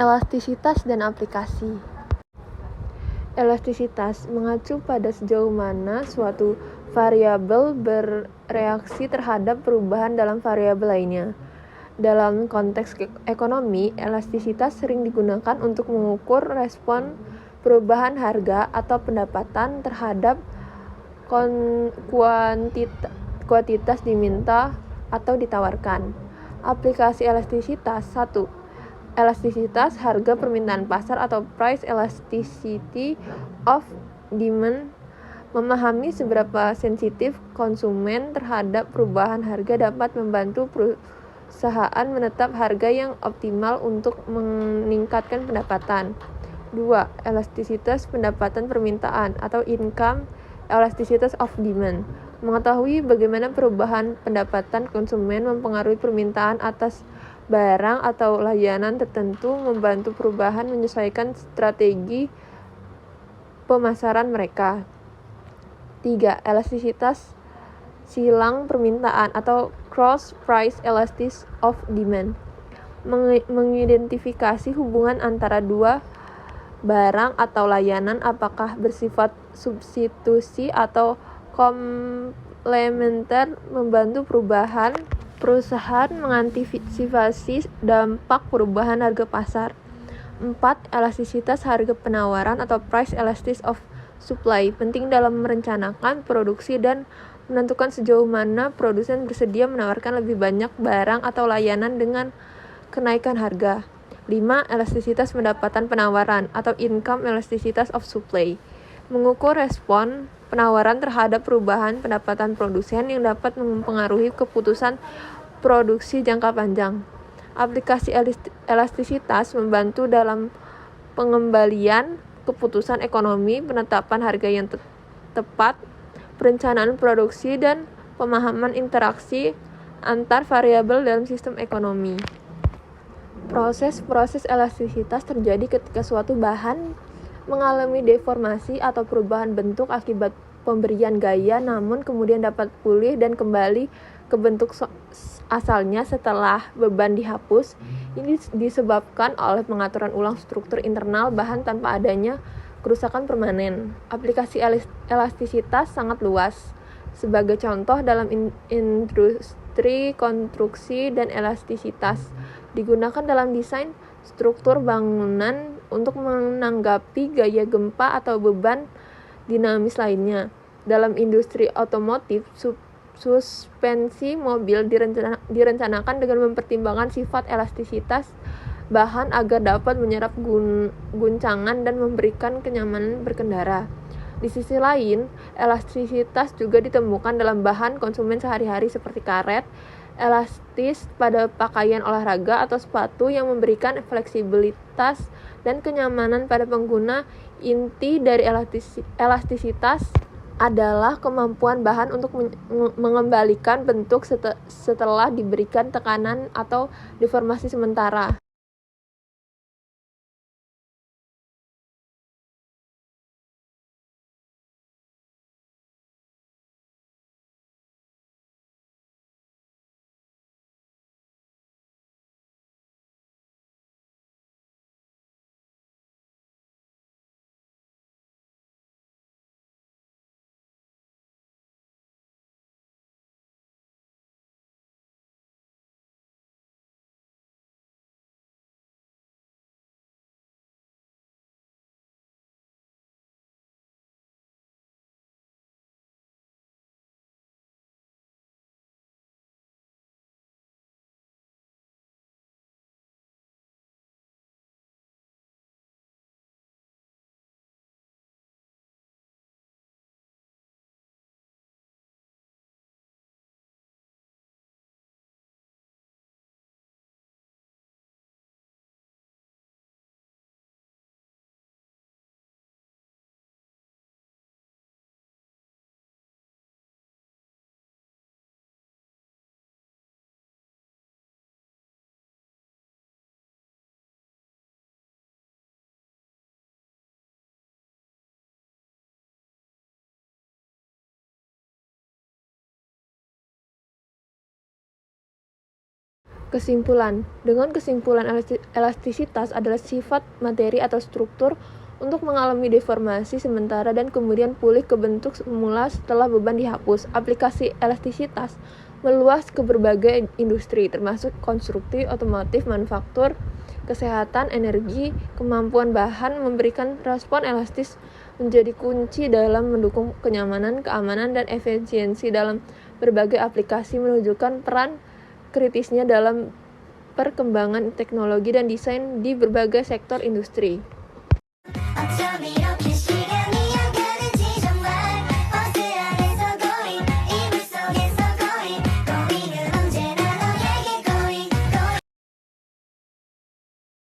Elastisitas dan aplikasi. Elastisitas mengacu pada sejauh mana suatu variabel bereaksi terhadap perubahan dalam variabel lainnya. Dalam konteks ekonomi, elastisitas sering digunakan untuk mengukur respon perubahan harga atau pendapatan terhadap kuantitas diminta atau ditawarkan. Aplikasi elastisitas 1. Elastisitas harga permintaan pasar atau price elasticity of demand. Memahami seberapa sensitif konsumen terhadap perubahan harga dapat membantu perusahaan menetap harga yang optimal untuk meningkatkan pendapatan. 2. Elastisitas pendapatan permintaan atau income elasticity of demand. Mengetahui bagaimana perubahan pendapatan konsumen mempengaruhi permintaan atas barang atau layanan tertentu, membantu perubahan menyesuaikan strategi pemasaran mereka. 3. Elastisitas silang permintaan atau cross price elasticity of demand. Mengidentifikasi hubungan antara dua barang atau layanan, apakah bersifat substitusi atau komplementer, membantu perusahaan mengantisipasi dampak perubahan harga pasar. 4. Elastisitas harga penawaran atau price elasticity of supply. Penting dalam merencanakan produksi dan menentukan sejauh mana produsen bersedia menawarkan lebih banyak barang atau layanan dengan kenaikan harga. 5. Elastisitas pendapatan penawaran atau income elasticity of supply. Mengukur respon penawaran terhadap perubahan pendapatan produsen yang dapat mempengaruhi keputusan produksi jangka panjang. Aplikasi elastisitas membantu dalam pengembalian keputusan ekonomi, penetapan harga yang tepat, perencanaan produksi, dan pemahaman interaksi antar variabel dalam sistem ekonomi. Proses elastisitas terjadi ketika suatu bahan mengalami deformasi atau perubahan bentuk akibat pemberian gaya, namun kemudian dapat pulih dan kembali ke bentuk asalnya setelah beban dihapus. Ini disebabkan oleh pengaturan ulang struktur internal bahan tanpa adanya kerusakan permanen. Aplikasi elastisitas sangat luas. Sebagai contoh, dalam industri konstruksi dan elastisitas digunakan dalam desain struktur bangunan untuk menanggapi gaya gempa atau beban dinamis lainnya. Dalam industri otomotif, suspensi mobil direncanakan dengan mempertimbangkan sifat elastisitas bahan agar dapat menyerap guncangan dan memberikan kenyamanan berkendara. Di sisi lain, elastisitas juga ditemukan dalam bahan konsumen sehari-hari seperti karet elastis pada pakaian olahraga atau sepatu yang memberikan fleksibilitas dan kenyamanan pada pengguna. Inti dari elastisitas adalah kemampuan bahan untuk mengembalikan bentuk setelah diberikan tekanan atau deformasi sementara. Kesimpulan. Dengan kesimpulan, elastisitas adalah sifat materi atau struktur untuk mengalami deformasi sementara dan kemudian pulih ke bentuk semula setelah beban dihapus. Aplikasi elastisitas meluas ke berbagai industri, termasuk konstruksi, otomotif, manufaktur, kesehatan, energi. Kemampuan bahan memberikan respon elastis menjadi kunci dalam mendukung kenyamanan, keamanan, dan efisiensi dalam berbagai aplikasi, menunjukkan peran kritisnya dalam perkembangan teknologi dan desain di berbagai sektor industri.